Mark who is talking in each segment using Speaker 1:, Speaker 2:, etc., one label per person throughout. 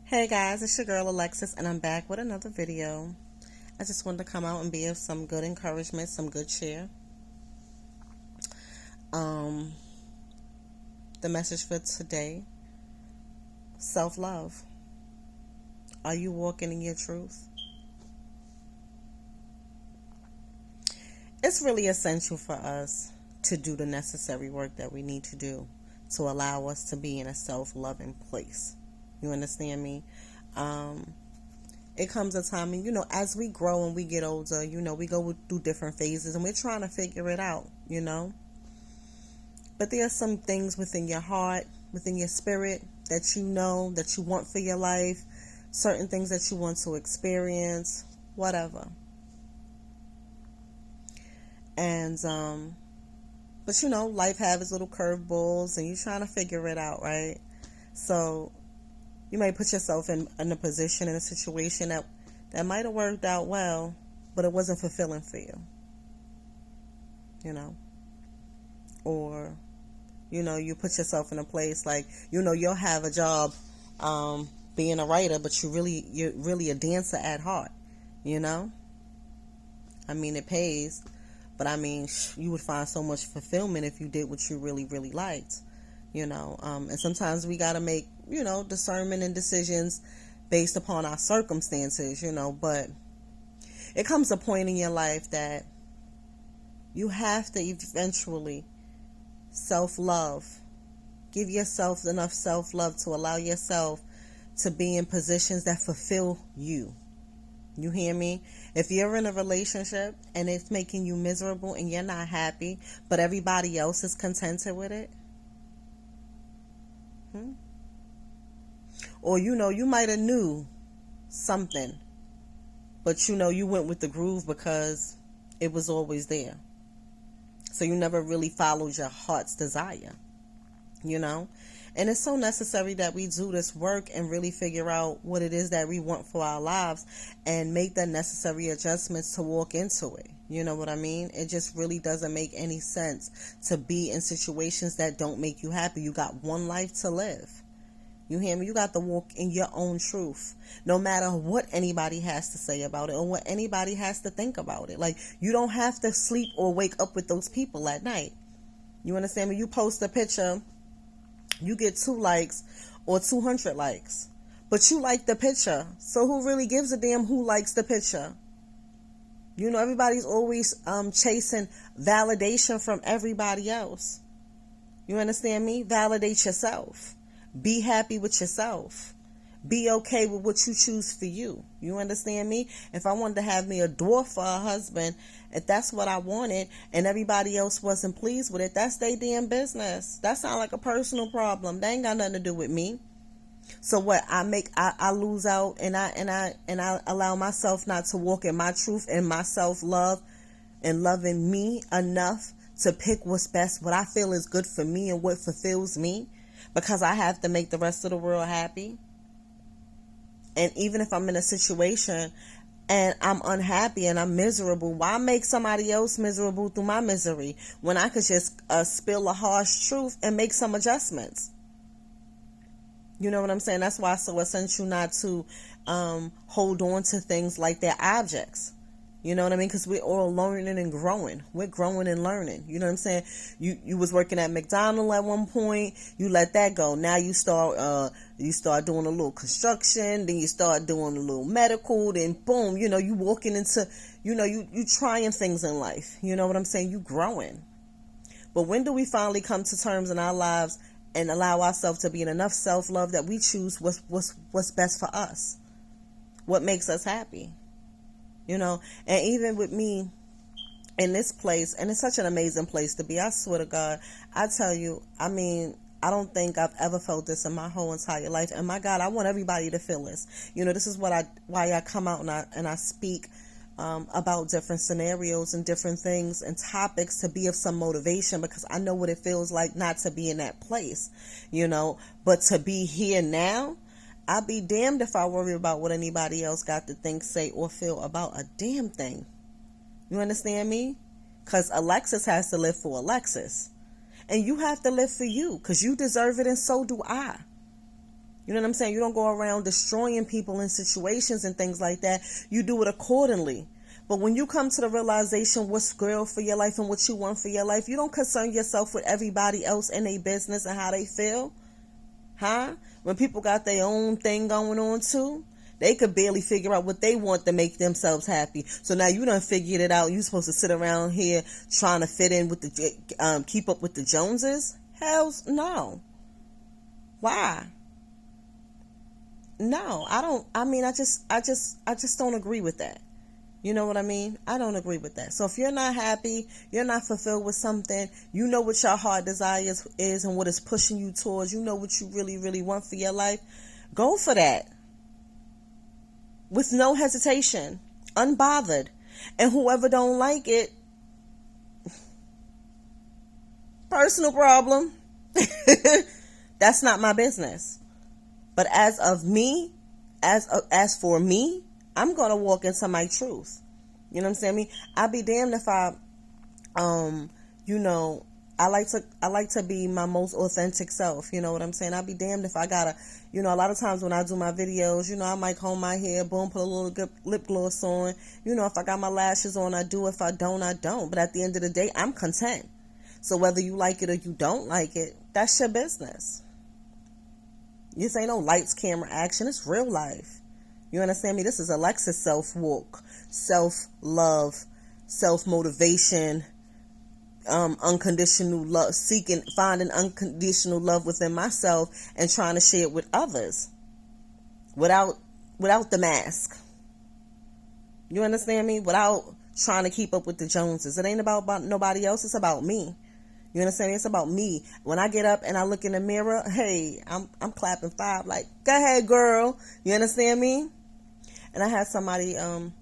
Speaker 1: Hey guys, it's your girl Alexis, and I'm back with another video. I just wanted to come out and be of some good encouragement, some good cheer. Um, the message for today: self-love. Are you walking in your truth? It's really essential for us to do the necessary work that we need to do to allow us to be in a self-loving place. You understand me? It comes a time, and as we grow and we get older, we go through different phases and we're trying to figure it out. But there are some things within your heart, within your spirit, that that you want for your life, certain things that you want to experience, whatever. And, but life has its little curveballs and you're trying to figure it out, right? So you may put yourself in a position, in a situation that might have worked out well, but it wasn't fulfilling for you. Or, you put yourself in a place like, you'll have a job being a writer, but you're really a dancer at heart, I mean, it pays, but I mean, you would find so much fulfillment if you did what you really, really liked, and sometimes we got to make, discernment and decisions based upon our circumstances, but it comes a point in your life that you have to eventually self-love. Give yourself enough self-love to allow yourself to be in positions that fulfill you. You hear me? If you're in a relationship and it's making you miserable and you're not happy, but everybody else is contented with it, or you might have knew something, but you went with the groove because it was always there. So you never really followed your heart's desire, And it's so necessary that we do this work and really figure out what it is that we want for our lives and make the necessary adjustments to walk into it. You know what I mean? It just really doesn't make any sense to be in situations that don't make you happy. You got one life to live. You hear me? You got to walk in your own truth, no matter what anybody has to say about it or what anybody has to think about it. Like, you don't have to sleep or wake up with those people at night. You understand me? You post a picture, you get 2 likes or 200 likes, but you like the picture. So who really gives a damn who likes the picture? Everybody's always chasing validation from everybody else. You understand me? Validate yourself. Be happy with yourself. Be okay with what you choose for you. You understand me? If I wanted to have me a dwarf for a husband, if that's what I wanted and everybody else wasn't pleased with it, that's their damn business. That sounds like a personal problem. That ain't got nothing to do with me. So what I lose out and I allow myself not to walk in my truth and my self-love and loving me enough to pick what's best, what I feel is good for me and what fulfills me, because I have to make the rest of the world happy. And even if I'm in a situation and I'm unhappy and I'm miserable, why make somebody else miserable through my misery when I could just spill a harsh truth and make some adjustments? You know what I'm saying? That's why it's so essential not to hold on to things like they're objects. You know what I mean? Because we're all learning and growing. We're growing and learning. You know what I'm saying? You was working at McDonald's at one point. You let that go. Now you start doing a little construction. Then you start doing a little medical. Then boom, you walking into, you trying things in life. You know what I'm saying? You growing. But when do we finally come to terms in our lives and allow ourselves to be in enough self-love that we choose what's best for us? What makes us happy? And even with me in this place, and it's such an amazing place to be, I swear to God, I tell you, I mean, I don't think I've ever felt this in my whole entire life. And my God, I want everybody to feel this. This is why I come out and I speak about different scenarios and different things and topics to be of some motivation, because I know what it feels like not to be in that place, but to be here now. I'll be damned if I worry about what anybody else got to think, say, or feel about a damn thing. You understand me? Because Alexis has to live for Alexis. And you have to live for you, because you deserve it and so do I. You know what I'm saying? You don't go around destroying people in situations and things like that. You do it accordingly. But when you come to the realization what's real for your life and what you want for your life, you don't concern yourself with everybody else and their business and how they feel. Huh? When people got their own thing going on too, they could barely figure out what they want to make themselves happy. So now you done figured it out. You supposed to sit around here trying to fit in with the, keep up with the Joneses? Hells no. Why? No, I don't. I mean, I just don't agree with that. You know what I mean? I don't agree with that. So if you're not happy, you're not fulfilled with something, you know what your heart desires is and what is pushing you towards, you know what you really, really want for your life, go for that. With no hesitation, unbothered. And whoever don't like it, personal problem. That's not my business. But as of me, as for me, I'm going to walk into my truth. You know what I'm saying? I'd be damned if I like to be my most authentic self. You know what I'm saying? I'd be damned if I gotta, a lot of times when I do my videos, I might comb my hair, boom, put a little good lip gloss on. If I got my lashes on, I do. If I don't, I don't. But at the end of the day, I'm content. So whether you like it or you don't like it, that's your business. This ain't no lights, camera, action. It's real life. You understand me? This is Alexa's self-walk, self-love, self-motivation, unconditional love, finding unconditional love within myself and trying to share it with others without the mask. You understand me? Without trying to keep up with the Joneses. It ain't about nobody else. It's about me. You understand me? It's about me. When I get up and I look in the mirror, hey, I'm clapping 5 like, go ahead, girl. You understand me? And I had somebody, an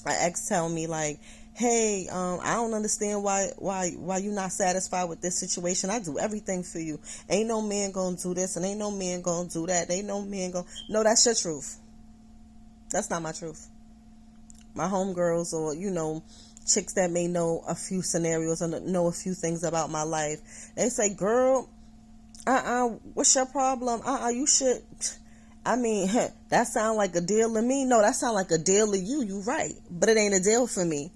Speaker 1: ex tell me like, hey, I don't understand why you not satisfied with this situation. I do everything for you. Ain't no man gonna do this and ain't no man gonna do that. Ain't no man gonna... No, that's your truth. That's not my truth. My homegirls or, chicks that may know a few scenarios or know a few things about my life, they say, girl, what's your problem? You should... I mean, that sound like a deal to me. No, that sound like a deal to you. You right. But it ain't a deal for me.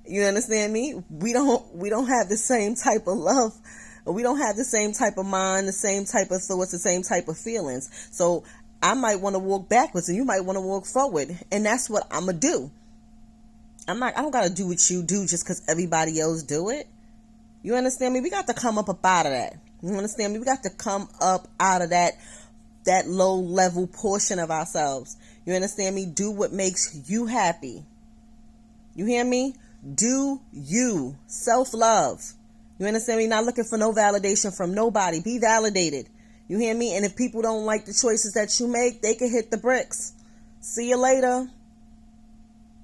Speaker 1: You understand me? We don't have the same type of love. We don't have the same type of mind, the same type of thoughts, the same type of feelings. So I might want to walk backwards and you might want to walk forward. And that's what I'm going to do. I don't got to do what you do just because everybody else do it. You understand me? We got to come up out of that. You understand me? We got to come up out of that low level portion of ourselves. You understand me? Do what makes you happy. You hear me? Do you. Self-love. You understand me? Not looking for no validation from nobody. Be validated. You hear me? And if people don't like the choices that you make, they can hit the bricks. See you later.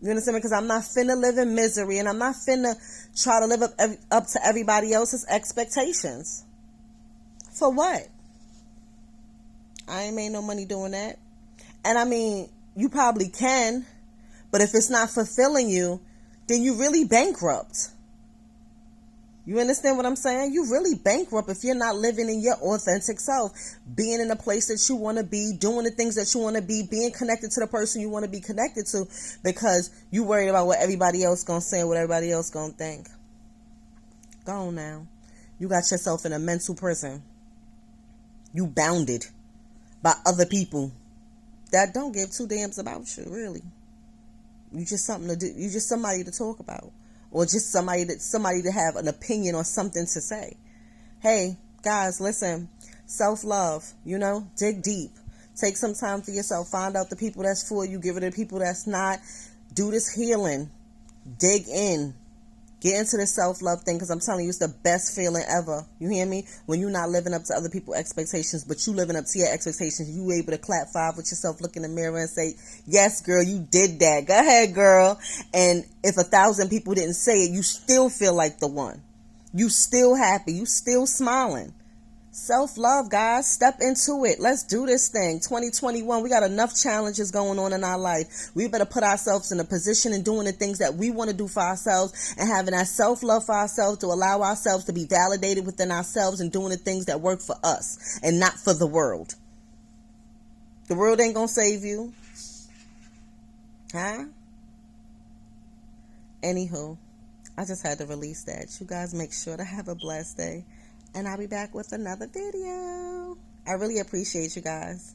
Speaker 1: You understand me? Because I'm not finna live in misery and I'm not finna try to live up to everybody else's expectations. For what? I ain't made no money doing that. And I mean, you probably can, but if it's not fulfilling you, then you really bankrupt. You understand what I'm saying? You really bankrupt if you're not living in your authentic self, being in a place that you want to be, doing the things that you want to be, being connected to the person you want to be connected to because you worried about what everybody else going to say and what everybody else going to think. Go on now. You got yourself in a mental prison. You bounded by other people that don't give two damns about you, really. You just something to do. You just somebody to talk about, or just somebody to have an opinion or something to say. Hey, guys, listen. Self-love. Dig deep. Take some time for yourself. Find out the people that's for you. Give it to the people that's not. Do this healing. Dig in. Get into the self-love thing because I'm telling you, it's the best feeling ever. You hear me? When you're not living up to other people's expectations, but you living up to your expectations, you able to clap 5 with yourself, look in the mirror and say, yes, girl, you did that. Go ahead, girl. And if 1,000 people didn't say it, you still feel like the one. You still happy. You still smiling. Self-love, guys. Step into it. Let's do this thing. 2021, we got enough challenges going on in our life. We better put ourselves in a position and doing the things that we want to do for ourselves and having that self-love for ourselves to allow ourselves to be validated within ourselves and doing the things that work for us and not for the world. The world ain't gonna save you. Huh? Anywho, I just had to release that. You guys make sure to have a blessed day. And I'll be back with another video. I really appreciate you guys.